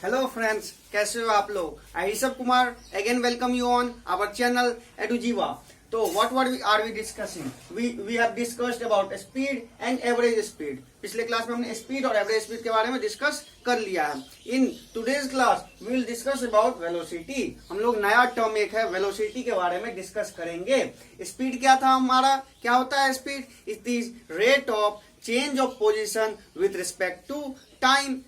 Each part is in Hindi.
हेलो फ्रेंड्स, कैसे हो आप लोग। I Rishabh Kumar again welcome you on our channel Edujeeva. तो what are we discussing, we have discussed about speed and average speed. पिछले क्लास में हमने स्पीड और एवरेज स्पीड के बारे में डिस्कस कर लिया है। In today's class we will discuss about velocity. हम लोग नया टर्म एक है वेलोसिटी के बारे में डिस्कस करेंगे। स्पीड क्या था हमारा, क्या होता है speed? It is rate of change of position with respect to time.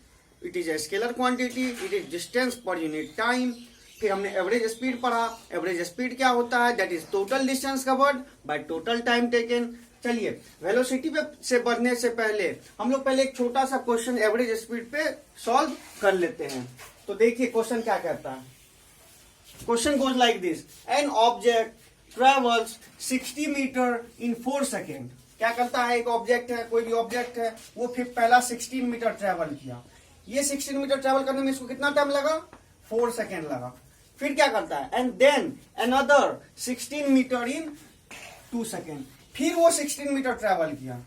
It is a scalar quantity, it is distance per unit time. फिर हमने एवरेज स्पीड पढ़ा। एवरेज स्पीड क्या होता है? That is total distance covered by total time taken. चलिए वेलोसिटी पे से बढ़ने से पहले हम लोग पहले एक छोटा सा क्वेश्चन एवरेज स्पीड पे सॉल्व कर लेते हैं। तो देखिए क्वेश्चन क्या कहता है। Question goes like this, an object travels 60 metre in 4 second. क्या करता है? एक ऑब्जेक्ट है, कोई भी ऑब्जेक्ट है, वो फिर पहला 16 मीटर ट्रेवल किया। ये 16 मीटर ट्रेवल करने में इसको कितना टाइम लगा? 4 सेकेंड लगा। फिर क्या करता है? And then another 16 metre in 2 second. फिर वो 16 मीटर ट्रेवल किया,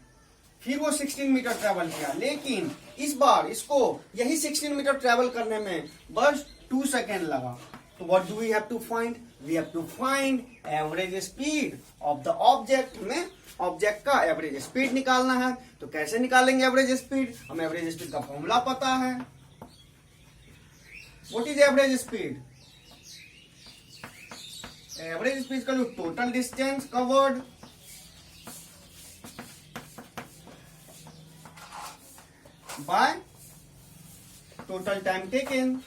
लेकिन इस बार इसको यही 16 मीटर ट्रेवल करने में बस 2 सेकेंड लगा। तो what do we have to find? We have to find average speed of the object. में ऑब्जेक्ट का एवरेज स्पीड निकालना है। तो कैसे निकालेंगे एवरेज स्पीड? हमें एवरेज स्पीड का फॉर्मूला पता है। What is average speed? Average speed का total distance covered by total time taken.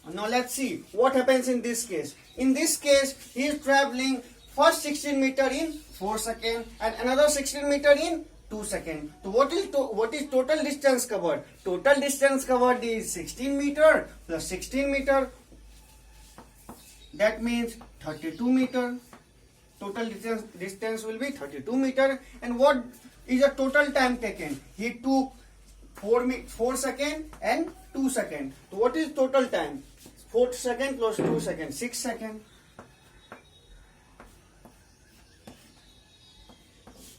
Now let's see what happens in this case. In this case, he is traveling first 16 meter in 4 seconds and another 16 meter in 2 seconds. So what is total distance covered? Total distance covered is 16 meter plus 16 meter. That means 32 meter. Total distance will be 32 meter. And what is the total time taken? He took 4 seconds and 2 seconds. So what is total time? 4 seconds plus 2 seconds, 6 seconds.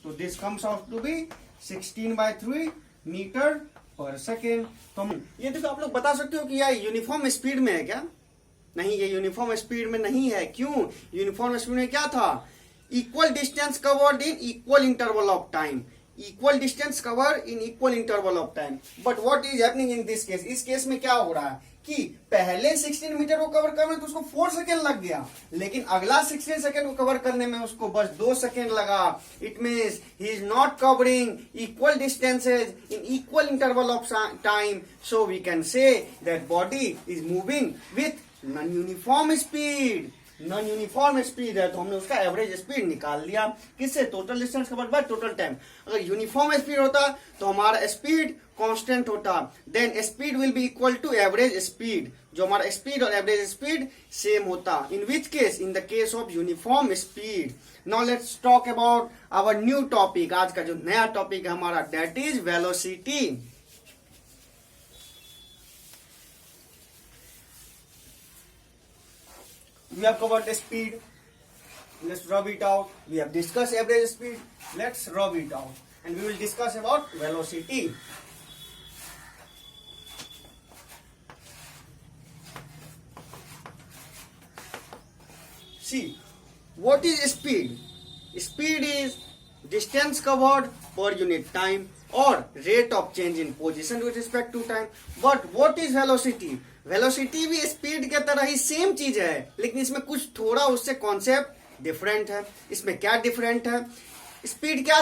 So this comes out to be 16/3 metre per second. तो ये देखो, आप लोग बता सकते हो कि यह यूनिफॉर्म स्पीड में है क्या? नहीं, ये यूनिफॉर्म स्पीड में नहीं है। क्यों? यूनिफॉर्म स्पीड में क्या था? Equal distance covered in equal interval of time. Equal distance cover in equal interval of time. But what is happening in this case? इस केस में क्या हो रहा है कि पहले 16 मीटर को कवर करने में तो उसको 4 सेकेंड लग गया, लेकिन अगला 16 सेकेंड को कवर करने में उसको बस 2 सेकेंड लगा। It means he is not covering equal distances in equal interval of time. So we can say that body is moving with non uniform speed. Non uniform speed है तो हमने उसका एवरेज स्पीड निकाल लिया। किससे? Total distance covered by total time. अगर यूनिफॉर्म स्पीड होता तो हमारा स्पीड कांस्टेंट होता, then speed will be equal to average speed. जो हमारा स्पीड और एवरेज स्पीड सेम होता। In which case? In the case of uniform speed. Now let's talk about our new topic. आज का जो नया टॉपिक है हमारा, that is velocity. We have covered the speed. Let's rub it out. We have discussed average speed. Let's rub it out. And we will discuss about velocity. See, what is speed? Speed is distance covered per unit time or rate of change in position with respect to time. But what is velocity? Velocity भी स्पीड के तरह ही सेम चीज है, लेकिन इसमें कुछ थोड़ा उससे कॉन्सेप्ट डिफरेंट है। इसमें क्या डिफरेंट है? स्पीड क्या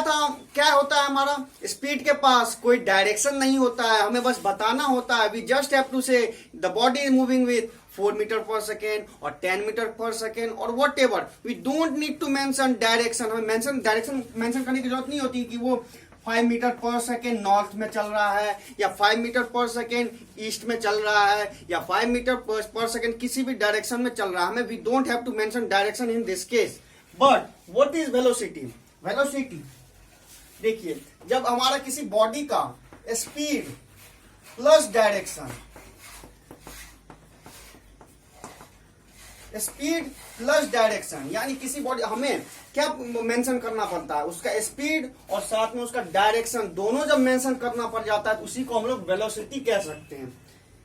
होता है हमारा? स्पीड के पास कोई डायरेक्शन नहीं होता है, हमें बस बताना होता है। We just have to say the body is moving with 4 metre per second और 10 मीटर पर सेकेंड और whatever. We don't need to mention direction. हमें डायरेक्शन मेंशन करने की जरूरत नहीं होती कि वो 5 मीटर पर सेकेंड नॉर्थ में चल रहा है या 5 मीटर पर सेकेंड ईस्ट में चल रहा है या 5 मीटर पर सेकेंड किसी भी डायरेक्शन में चल रहा है। हमें we don't have to mention direction in this case. But what is velocity? Velocity देखिए, जब हमारा किसी बॉडी का speed plus direction speed plus direction, यानी किसी बॉडी हमें क्या मेंशन करना पड़ता है, उसका स्पीड और साथ में उसका डायरेक्शन दोनों जब मेंशन करना पड़ जाता है तो उसी को हम लोग वेलोसिटी कह सकते हैं।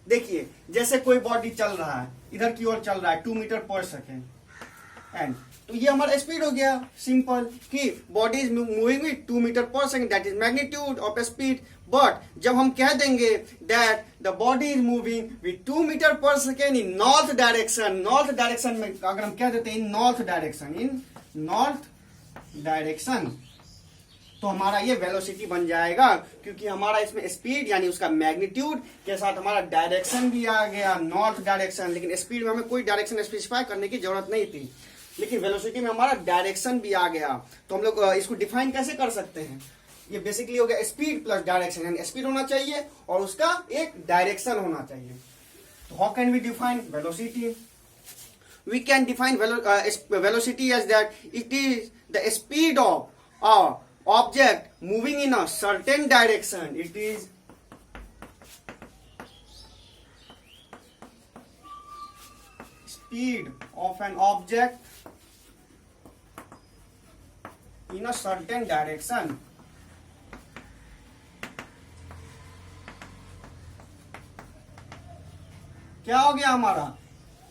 देखिए जैसे कोई बॉडी चल रहा है, इधर की ओर चल रहा है 2 मीटर पर सेकेंड, एंड तो ये हमारा स्पीड हो गया, सिंपल, कि body is moving with 2 metre per second, that is magnitude of speed. But जब हम कह देंगे that the body is moving with 2 metre per second in north direction, north direction में अगर हम कह देते हैं इन नॉर्थ डायरेक्शन, तो हमारा ये वेलोसिटी बन जाएगा, क्योंकि हमारा इसमें स्पीड यानी उसका मैग्नीट्यूड के साथ हमारा डायरेक्शन भी आ गया, नॉर्थ डायरेक्शन। लेकिन स्पीड में हमें कोई डायरेक्शन स्पेसिफाई करने की जरूरत नहीं थी, लेकिन वेलोसिटी में हमारा डायरेक्शन भी आ गया। तो हम लोग इसको डिफाइन कैसे कर सकते हैं, ये बेसिकली हो गया स्पीड प्लस डायरेक्शन, यानी स्पीड होना चाहिए और उसका एक डायरेक्शन होना चाहिए। तो how can we define velocity? We can define velocity as that it is the speed of a object moving in a certain direction. It is speed of an object in a certain direction. क्या हो गया हमारा,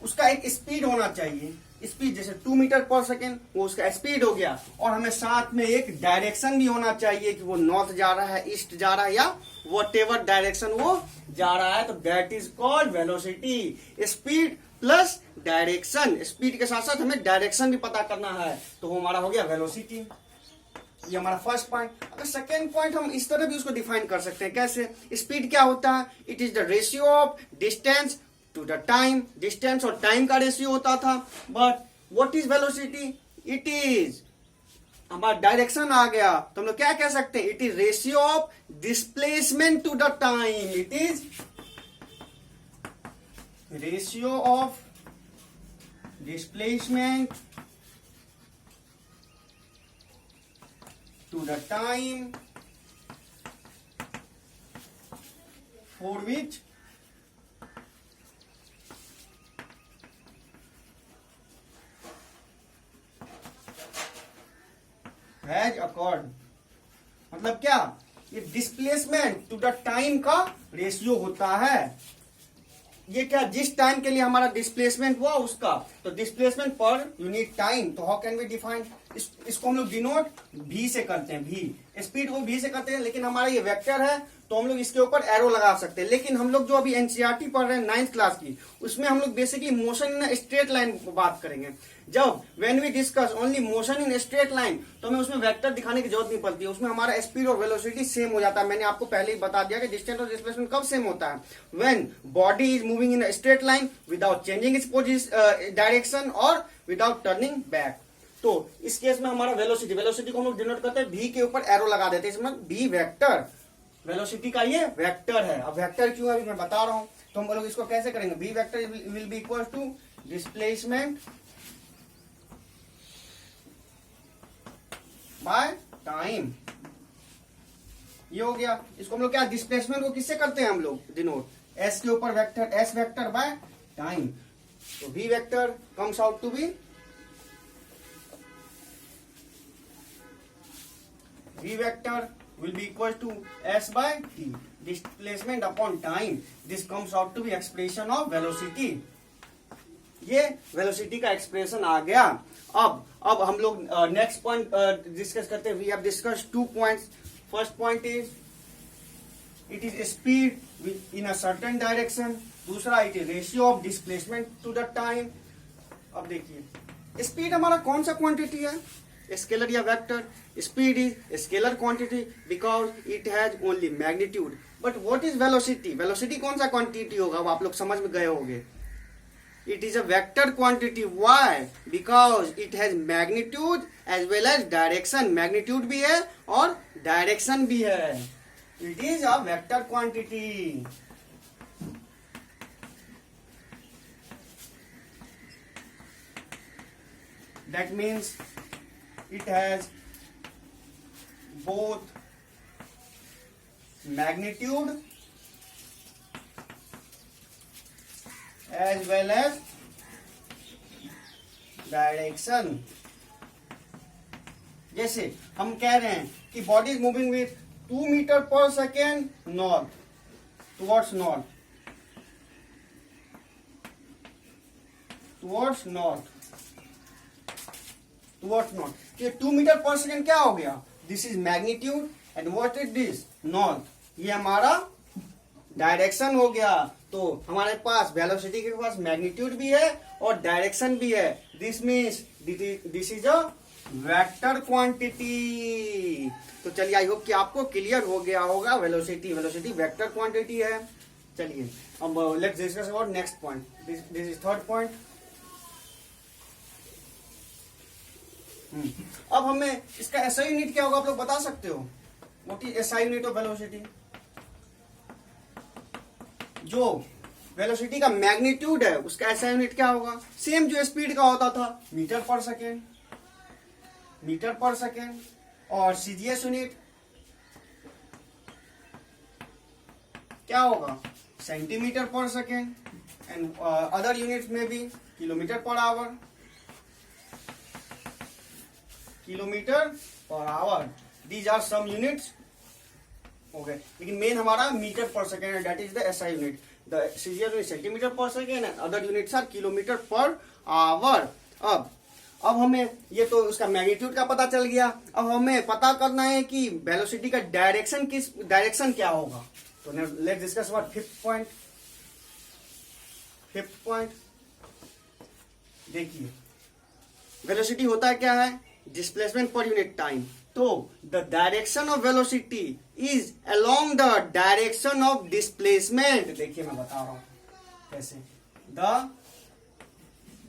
उसका एक स्पीड होना चाहिए, स्पीड जैसे 2 मीटर पर सेकेंड, वो उसका स्पीड हो गया, और हमें साथ में एक डायरेक्शन भी होना चाहिए कि वो नॉर्थ जा रहा है, ईस्ट जा रहा है, या व्हाटएवर डायरेक्शन वो जा रहा है, तो that is called velocity. Speed plus direction, speed के साथ साथ हमें डायरेक्शन भी पता करना है, तो वो हमारा हो गया वेलोसिटी। ये हमारा फर्स्ट पॉइंट। अगर सेकेंड पॉइंट हम इस तरह भी उसको डिफाइन कर सकते हैं, कैसे? स्पीड क्या होता है? It is the ratio of distance to the time, distance और टाइम का रेशियो होता था। But what is velocity? It is, हमारा डायरेक्शन आ गया तो हम लोग क्या कह सकते हैं? It is ratio of displacement to the time, it is ratio of displacement to the time for which has occurred। मतलब क्या? ये डिस्प्लेसमेंट टू द टाइम का रेशियो होता है। ये क्या, जिस टाइम के लिए हमारा डिस्प्लेसमेंट हुआ उसका, तो डिस्प्लेसमेंट पर यूनिट टाइम। तो हाउ कैन वी डिफाइन? इसको हम लोग डिनोट भी से करते हैं, भी, स्पीड को भी से करते हैं, लेकिन हमारा ये वेक्टर है तो हम लोग इसके ऊपर एरो लगा सकते हैं। लेकिन हम लोग जो अभी एनसीईआरटी पढ़ रहे हैं 9th क्लास की, उसमें हम लोग basically motion in straight line को बात करेंगे। जब when we discuss only motion in straight line, तो हमें उसमें वेक्टर दिखाने की जरूरत नहीं पड़ती है, उसमें हमारा स्पीड और वेलोसिटी सेम हो जाता है। मैंने आपको पहले ही बता दिया कि डिस्टेंस और डिस्प्लेसमेंट कब सेम होता है? When body is moving in straight line without changing its direction और विदाउट टर्निंग बैक। तो इस केस में हमारा वेलोसिटी को हम लोग डिनोट करते हैं, भी के ऊपर एरो लगा देते हैं, इसमें भी वेक्टर, वेलोसिटी का ये वेक्टर है। अब वेक्टर क्यों है मैं बता रहा हूं, तो हम लोग इसको कैसे करेंगे? B vector will be equal to displacement by time. ये हो गया। इसको हम लोग क्या, डिस्प्लेसमेंट को किससे करते हैं हम लोग डिनोट? एस के ऊपर vector, S vector by time. तो V vector comes out to be V vector will be equal to S by T, displacement upon time. This comes out to be expression of velocity. ये वेलोसिटी का एक्सप्रेशन आ गया। अब हम लोग नेक्स्ट पॉइंट डिस्कस करते हैं। We have discuss 2 points. First point is it is speed in a certain direction, दूसरा it is ratio of displacement to the time. अब देखिए स्पीड हमारा कौन सा क्वांटिटी है? स्केलर या vector? Speed is scalar quantity because it has only magnitude. But what is velocity? Velocity कौन सा क्वांटिटी होगा, वो आप लोग समझ में गए होंगे। It is a vector quantity. Why? Because it has magnitude as well as direction. Magnitude भी है और डायरेक्शन भी है। It is a vector quantity. That means it has both magnitude as well as direction. जैसे हम कह रहे हैं कि body is moving with 2 metre per second north, towards north, towards north, towards north. ये 2 मीटर पर सेकेंड क्या हो गया? This is magnitude and what is this? North. ये हमारा डायरेक्शन हो गया। तो हमारे पास वेलोसिटी के पास मैग्नीट्यूड भी है और डायरेक्शन भी है। This means this is a vector quantity. तो चलिए, आई होप कि आपको क्लियर हो गया होगा। वेलोसिटी वेक्टर क्वांटिटी है। चलिए अब let's discuss about next point. This is third point. अब हमें इसका एसआई यूनिट क्या होगा, आप लोग बता सकते हो? What is SI unit of velocity? जो वेलोसिटी का मैग्नीट्यूड है उसका एसआई यूनिट क्या होगा? सेम जो स्पीड का होता था, metre per second, metre per second. और सीजीएस यूनिट क्या होगा? Centimetre per second. And other units में भी kilometre per hour, kilometre per hour. These are some units. Okay, लेकिन मेन हमारा मीटर पर सेकेंड है, that is the SI unit. The CGS unit centimetre per second and other units are kilometre per hour. अब हमें ये तो उसका मैग्नीट्यूड का पता चल गया। अब हमें पता करना है कि वेलोसिटी का डायरेक्शन क्या होगा। तो let's discuss about fifth point. देखिए, वेलोसिटी होता क्या है? Displacement per unit time. तो the direction of velocity is along the direction of displacement. देखिए मैं बता रहा हूं कैसे। The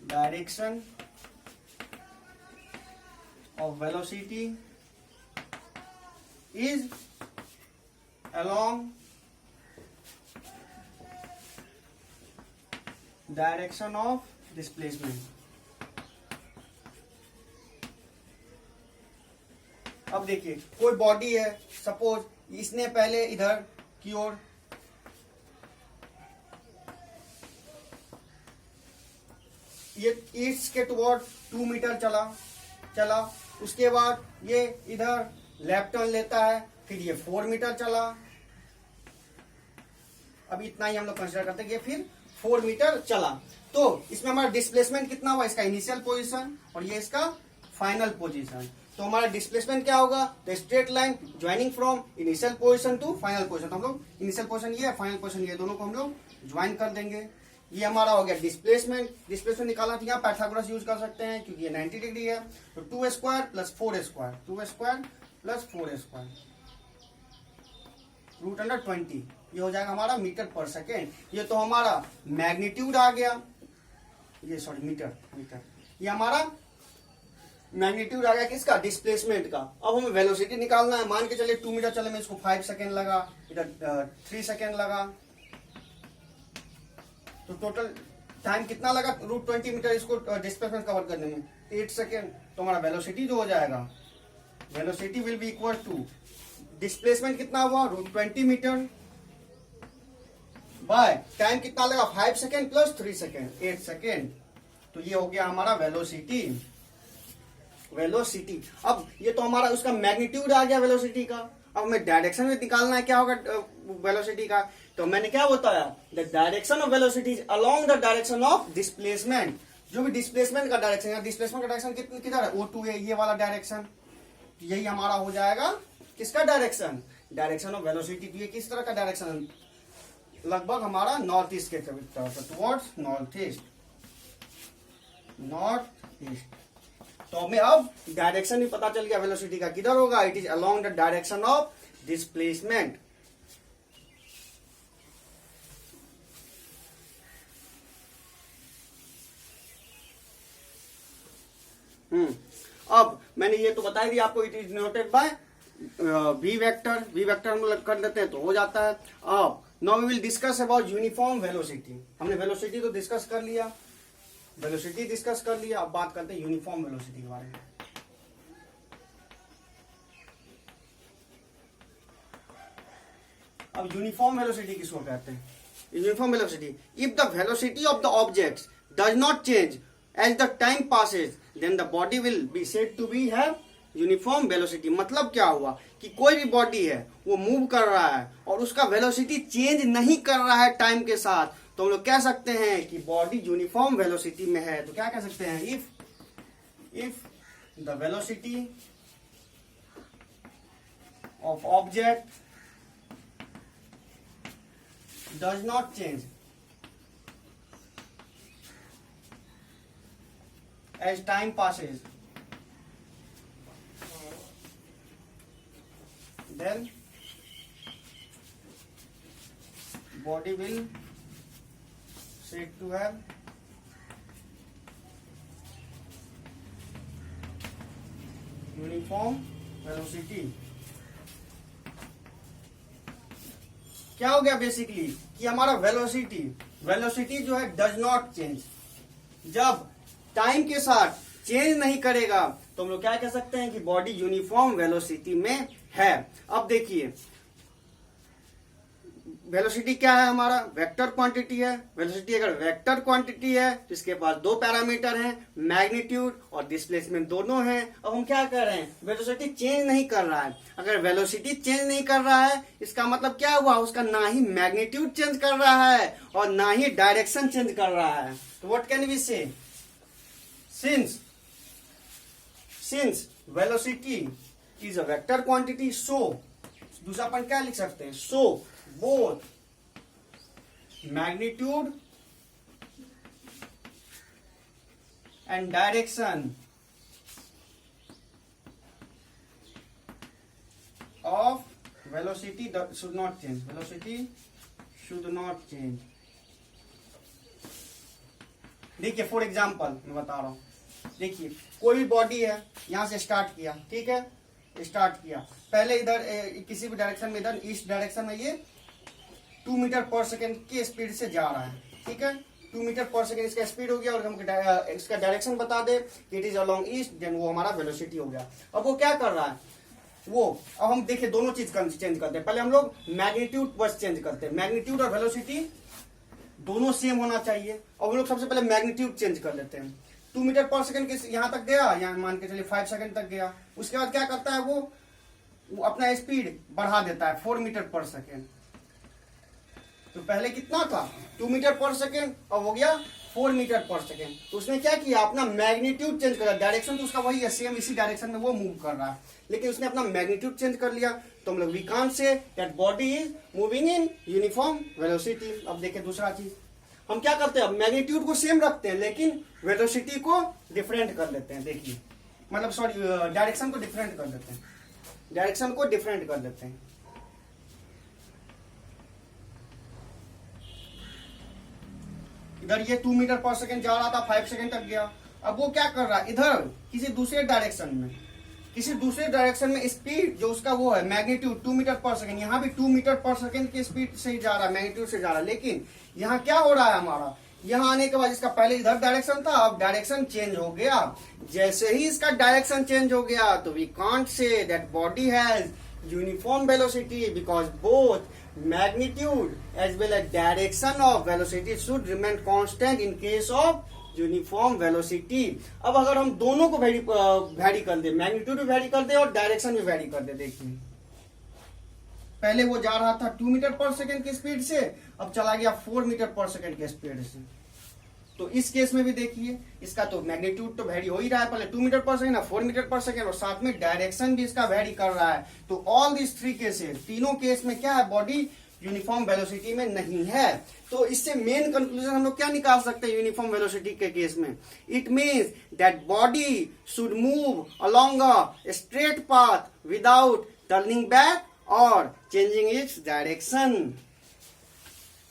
direction of velocity is along direction of displacement। अब देखिए, कोई बॉडी है, सपोज इसने पहले इधर की ओर ये ईस्ट के टुवर्ड 2 मीटर चला, उसके बाद ये इधर लेफ्ट टर्न लेता है, फिर ये 4 मीटर चला। अब इतना ही हम लोग कंसीडर करते हैं कि ये फिर 4 मीटर चला। तो इसमें हमारा डिस्प्लेसमेंट कितना हुआ? इसका इनिशियल पोजीशन और ये इसका फाइनल पोजीशन। तो हमारा डिस्प्लेसमेंट क्या होगा? The straight line joining from initial position to final position. तो हम लोग इनिशियल पोजीशन ये है, फाइनल पोजीशन ये, दोनों को हम लोग ज्वाइन कर देंगे। ये हमारा हो गया डिस्प्लेसमेंट निकालना। तो यहाँ पैथागोरस यूज कर सकते हैं क्योंकि ये 90 डिग्री है। तो 2 square plus 4 square, 2 square plus 4 square √20, ये हो जाएगा हमारा मीटर पर सेकेंड। ये तो हमारा मैग्नीट्यूड आ गया, ये सॉरी मीटर, ये हमारा मैग्नीट्यूड आ गया किसका? डिस्प्लेसमेंट का। अब हमें वेलोसिटी निकालना है। मान के चलिए 2 मीटर चले में इसको 5 सेकेंड लगा, इधर 3 सेकेंड लगा, तो टोटल टाइम कितना लगा? √20 मीटर इसको डिस्प्लेसमेंट कवर करने में, 8 सेकेंड। तो हमारा वेलोसिटी जो हो जाएगा, velocity will be equal to displacement कितना हुआ? √20 मीटर बाय टाइम कितना लगा? 5 सेकेंड प्लस 3 सेकेंड, 8 सेकेंड। तो ये हो गया हमारा वेलोसिटी। अब ये तो हमारा उसका मैग्नीट्यूड आ गया वेलोसिटी का। अब हमें डायरेक्शन में निकालना है क्या होगा वेलोसिटी का। तो मैंने क्या बताया? The direction of velocity is along the direction of displacement. जो भी डिस्प्लेसमेंट का डायरेक्शन है, डिस्प्लेसमेंट का डायरेक्शन किधर है? O2 है, ये वाला डायरेक्शन। यही हमारा हो जाएगा किसका डायरेक्शन? Direction of velocity. तो ये किस तरह का डायरेक्शन? लगभग हमारा नॉर्थ ईस्ट के तरफ, टुवर्ड्स नॉर्थ ईस्ट। तो हमें अब डायरेक्शन भी पता चल गया वेलोसिटी का किधर होगा। It is along the direction of displacement. अब मैंने ये तो बता दिया आपको, it is noted by v vector हम लोग कर लेते हैं तो हो जाता है। अब now we will discuss about uniform velocity. हमने वेलोसिटी तो डिस्कस कर लिया, अब बात करते हैं यूनिफॉर्म वेलोसिटी के बारे में। अब यूनिफॉर्म वेलोसिटी किसको कहते हैं? Uniform velocity, if the velocity of the object does not change as the time passes then the body will be said to be have uniform velocity. मतलब क्या हुआ कि कोई भी बॉडी है वो मूव कर रहा है और उसका वेलोसिटी चेंज नहीं कर रहा है टाइम के साथ, तो हम लोग कह सकते हैं कि बॉडी यूनिफॉर्म वेलोसिटी में है। तो क्या कह सकते हैं, if the velocity of object does not change as time passes then body will said to have uniform velocity। क्या हो गया बेसिकली कि हमारा वेलोसिटी जो है डज नॉट चेंज। जब टाइम के साथ चेंज नहीं करेगा तो हम लोग क्या कह सकते हैं कि बॉडी यूनिफॉर्म वेलोसिटी में है। अब देखिए वेलोसिटी क्या है, हमारा वेक्टर क्वांटिटी है। वेलोसिटी अगर वेक्टर क्वांटिटी है तो इसके पास दो पैरामीटर हैं, मैग्नीट्यूड और डिस्प्लेसमेंट दोनों हैं। अब हम क्या कर रहे हैं, वेलोसिटी चेंज नहीं कर रहा है। अगर वेलोसिटी चेंज नहीं कर रहा है इसका मतलब क्या हुआ, उसका ना ही मैग्नीट्यूड चेंज कर रहा है और ना ही डायरेक्शन चेंज कर रहा है। तो व्हाट कैन वी से, since velocity is a vector quantity, so दूसरा अपन क्या लिख सकते हैं, so both magnitude and direction of velocity should not change। velocity should not change। देखिए फॉर एग्जाम्पल मैं बता रहा हूं, देखिए कोई भी बॉडी है, यहां से स्टार्ट किया, ठीक है, स्टार्ट किया पहले इधर किसी भी डायरेक्शन में, इधर ईस्ट डायरेक्शन में ये 2 मीटर पर सेकेंड की स्पीड से जा रहा है, ठीक है, 2 मीटर पर सेकेंड इसका स्पीड हो गया और हम इसका डायरेक्शन बता दे कि it is along east, then वो हमारा वेलोसिटी हो गया। अब वो क्या कर रहा है, वो अब हम देखिए दोनों चीज चेंज करते हैं। पहले हम लोग मैग्नीट्यूड बस चेंज करते हैं, मैग्नीट्यूड और वेलोसिटी दोनों सेम होना चाहिए और हम लोग सबसे पहले मैग्नीट्यूड चेंज कर लेते हैं। 2 मीटर पर सेकंड के यहां तक गया, यहाँ मान के चलिए 5 सेकंड तक गया, उसके बाद क्या करता है वो अपना स्पीड बढ़ा देता है 4 मीटर पर सेकंड। तो पहले कितना था 2 मीटर पर सेकंड, अब हो गया 4 मीटर पर सेकंड। तो उसने क्या किया, अपना मैग्नीट्यूड चेंज कर, डायरेक्शन तो उसका वही है, सेम इसी डायरेक्शन में वो मूव कर रहा है, लेकिन उसने अपना मैग्नीट्यूड चेंज कर लिया। तो हम लोग we can't say that body is moving in uniform velocity. अब देखिए दूसरा चीज हम क्या करते हैं, मैग्नीट्यूड को सेम रखते हैं लेकिन वेलोसिटी को डिफरेंट कर लेते हैं। देखिए मतलब सॉरी डायरेक्शन को डिफरेंट कर देते हैं, डायरेक्शन को डिफरेंट कर देते हैं। इधर ये 2 मीटर पर सेकंड जा रहा था, 5 सेकंड तक गया, अब वो क्या कर रहा है, इधर किसी दूसरे डायरेक्शन में स्पीड जो उसका वो है मैग्नीट्यूड 2 मीटर पर सेकंड, यहाँ भी 2 मीटर पर सेकंड की स्पीड से जा रहा है, मैग्नीट्यूड से जा रहा है। लेकिन यहाँ क्या हो रहा है, हमारा यहाँ आने के बाद इसका पहले इधर डायरेक्शन था, अब डायरेक्शन चेंज हो गया। जैसे ही इसका डायरेक्शन चेंज हो गया तो we can't say that body has uniform velocity because both magnitude as well as direction of velocity should remain constant in case of uniform velocity. अब अगर हम दोनों को वैरी कर दे, मैग्नीट्यूड भी वैरी कर दे और डायरेक्शन भी वैरी कर दे, देखिए पहले वो जा रहा था 2 मीटर पर सेकंड की स्पीड से, अब चला गया 4 मीटर पर सेकंड की स्पीड से। तो इस केस में भी देखिए इसका तो मैग्नीट्यूड तो वैरी हो ही रहा है, पहले 2 मीटर पर सेकंड, 4 मीटर पर सेकंड और साथ में डायरेक्शन भी इसका वैरी कर रहा है। तो ऑल दिस 3 केसेस, तीनों केस में क्या है, बॉडी यूनिफॉर्म वेलोसिटी में नहीं है। तो इससे मेन कंक्लूजन हम लोग क्या निकाल सकते हैं यूनिफॉर्म वेलोसिटी के केस में, it means that body should move along a straight path without turning back और चेंजिंग इट्स डायरेक्शन।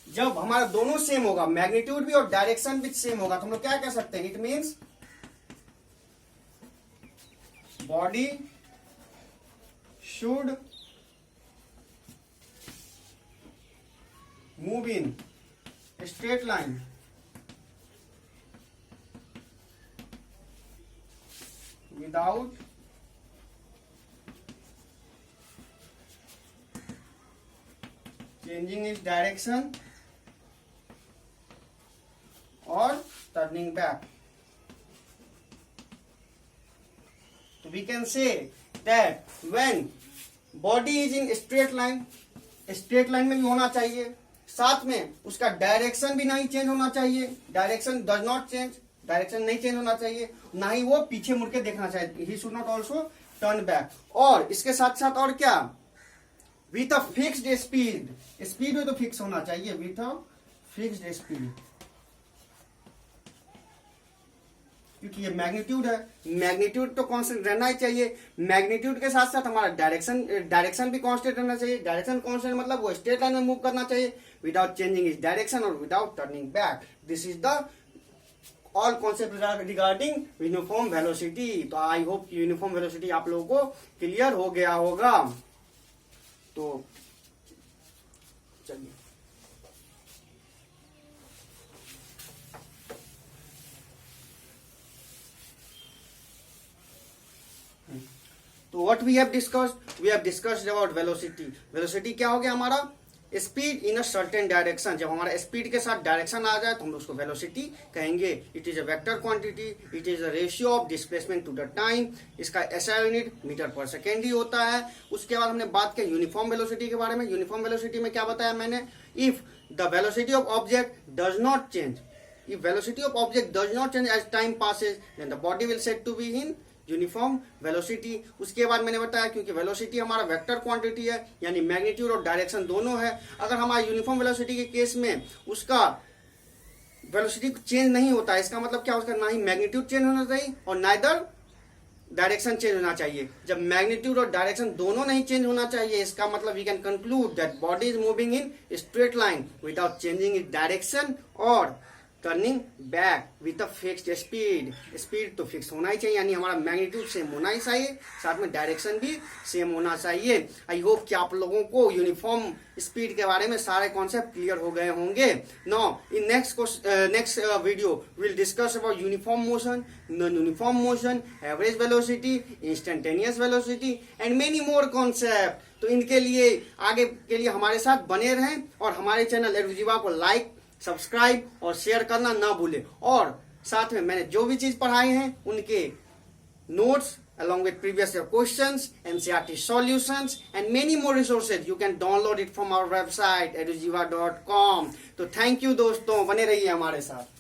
जब हमारा दोनों सेम होगा, मैग्नीट्यूड भी और डायरेक्शन भी सेम होगा, तो हम लोग क्या कह सकते हैं, it means body should move in straight line without changing its direction और turning back. we can say that when body is in straight line में भी होना चाहिए, साथ में उसका डायरेक्शन भी नहीं चेंज होना चाहिए, direction does not change, direction नहीं चेंज होना चाहिए, ना ही वो पीछे मुड़ के देखना चाहिए, he should not also turn back. और इसके साथ साथ और क्या, with a fixed speed, speed में तो फिक्स होना चाहिए, विथ अ फिक्स्ड स्पीड, क्योंकि ये मैग्नीट्यूड है, मैग्नीट्यूड तो कांस्टेंट रहना ही चाहिए। मैग्नीट्यूड के साथ साथ हमारा डायरेक्शन भी कांस्टेंट रहना चाहिए। डायरेक्शन कांस्टेंट मतलब वो स्ट्रेट लाइन में मूव करना चाहिए विदाउट चेंजिंग इज डायरेक्शन और without turning back. This is the all concept regarding uniform velocity. तो आई होप यूनिफॉर्म वेलोसिटी आप लोगों को क्लियर हो गया होगा। तो चलिए, तो what we have discussed about velocity. Velocity क्या हो गया हमारा, speed in a certain direction. जब हमारा स्पीड के साथ डायरेक्शन आ जाए तो हम उसको वेलोसिटी कहेंगे। It is a vector quantity, it is a ratio of displacement to the time. इसका SI unit metre per second ही होता है। उसके बाद हमने बात की यूनिफॉर्म वेलोसिटी के बारे में। यूनिफॉर्म वेलोसिटी में क्या बताया मैंने, if the velocity of object does not change, if velocity of object does not change as time passes then the body will said to be in uniform velocity. उसके बाद मैंने बताया क्योंकि वेलोसिटी हमारा वेक्टर क्वांटिटी है, यानी मैग्नीट्यूड और डायरेक्शन दोनों है। अगर हमारा यूनिफॉर्म वेलोसिटी के केस में उसका वेलोसिटी चेंज नहीं होता है, इसका मतलब क्या, उसका ना ही मैग्नीट्यूड चेंज होना चाहिए और नाइदर डायरेक्शन चेंज होना चाहिए। जब मैग्नीट्यूड और डायरेक्शन दोनों नहीं चेंज होना चाहिए, इसका मतलब we can conclude that body is moving in straight line without changing it direction और turning back with a fixed speed. Speed तो फिक्स होना ही चाहिए, यानी हमारा मैग्नीट्यूड सेम होना ही चाहिए, साथ में डायरेक्शन भी सेम होना चाहिए। आई होप कि आप लोगों को यूनिफॉर्म स्पीड के बारे में सारे कॉन्सेप्ट क्लियर हो गए होंगे। Now in next video will discuss about uniform motion, non uniform motion, average velocity, instantaneous velocity and many more concept. तो इनके लिए आगे के लिए हमारे साथ बने रहें और हमारे चैनल एडुजीवा को लाइक, सब्सक्राइब और शेयर करना ना भूलें। और साथ में मैंने जो भी चीज पढ़ाए हैं उनके notes along with previous year questions, NCERT solutions and many more resources you can download it from our website edujiva.com। तो थैंक यू दोस्तों, बने रहिए हमारे साथ।